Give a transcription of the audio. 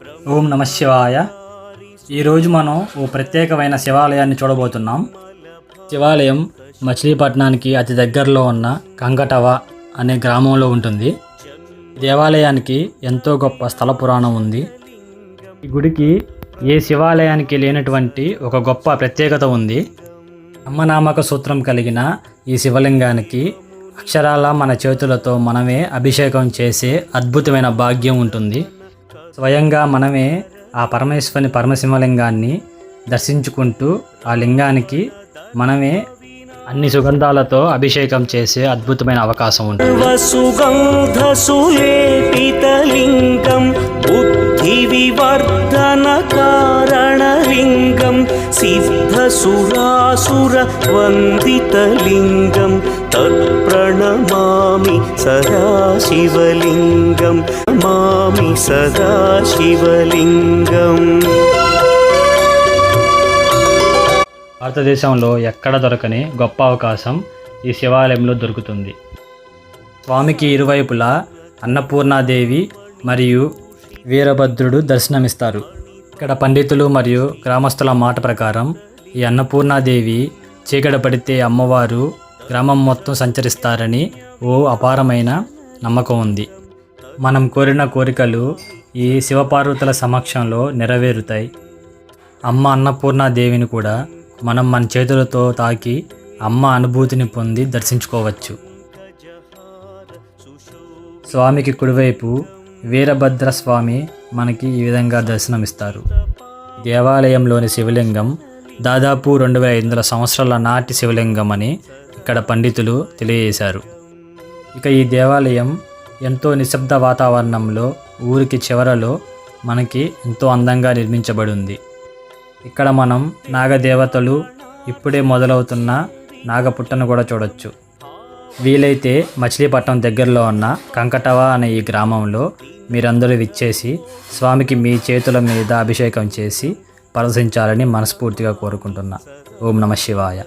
ఓం నమ శివాయ. ఈరోజు మనం ఓ ప్రత్యేకమైన శివాలయాన్ని చూడబోతున్నాం. శివాలయం మచిలీపట్నానికి అతి దగ్గరలో ఉన్న కంకటవ అనే గ్రామంలో ఉంటుంది. దేవాలయానికి ఎంతో గొప్ప స్థల పురాణం ఉంది. ఈ గుడికి ఏ శివాలయానికి లేనటువంటి ఒక గొప్ప ప్రత్యేకత ఉంది. అమ్మనామక సూత్రం కలిగిన ఈ శివలింగానికి అక్షరాల మన చేతులతో మనమే అభిషేకం చేసే అద్భుతమైన భాగ్యం ఉంటుంది. స్వయంగా మనమే ఆ పరమేశ్వరుని పరమశివలింగాన్ని దర్శించుకుంటూ ఆ లింగానికి మనమే అన్ని సుగంధాలతో అభిషేకం చేసే అద్భుతమైన అవకాశం ఉంటుంది. సులేపితలింగం బుద్ధి వివర్ధన కారణలింగం సిద్ధసురాసుర వందితలింగం తత్ప్రణమామి సదాశివలింగం మామి సదాశివలింగం. భారతదేశంలో ఎక్కడ దొరకని గొప్ప అవకాశం ఈ శివాలయంలో దొరుకుతుంది. స్వామికి ఇరువైపులా అన్నపూర్ణాదేవి మరియు వీరభద్రుడు దర్శనమిస్తారు. ఇక్కడ పండితులు మరియు గ్రామస్తుల మాట ప్రకారం ఈ అన్నపూర్ణాదేవి చీకట పడితే అమ్మవారు గ్రామం మొత్తం సంచరిస్తారని ఓ అపారమైన నమ్మకం ఉంది. మనం కోరిన కోరికలు ఈ శివపార్వతుల సమక్షంలో నెరవేరుతాయి. అమ్మ అన్నపూర్ణాదేవిని కూడా మనం మన చేతులతో తాకి అమ్మ అనుభూతిని పొంది దర్శించుకోవచ్చు. స్వామికి కుడివైపు వీరభద్ర స్వామి మనకి ఈ విధంగా దర్శనమిస్తారు. దేవాలయంలోని శివలింగం దాదాపు 2500 సంవత్సరాల నాటి శివలింగం అని ఇక్కడ పండితులు తెలియజేశారు. ఇక ఈ దేవాలయం ఎంతో నిశ్శబ్ద వాతావరణంలో ఊరికి చివరలో మనకి ఎంతో అందంగా నిర్మించబడి ఉంది. ఇక్కడ మనం నాగదేవతలు ఇప్పుడే మొదలవుతున్న నాగపుట్టను కూడా చూడొచ్చు. వీలైతే మచిలీపట్నం దగ్గరలో ఉన్న కంకటవ అనే ఈ గ్రామంలో మీరందరూ విచ్చేసి స్వామికి మీ చేతుల మీద అభిషేకం చేసి పరవశించాలని మనస్ఫూర్తిగా కోరుకుంటున్నా. ఓం నమ శివాయ.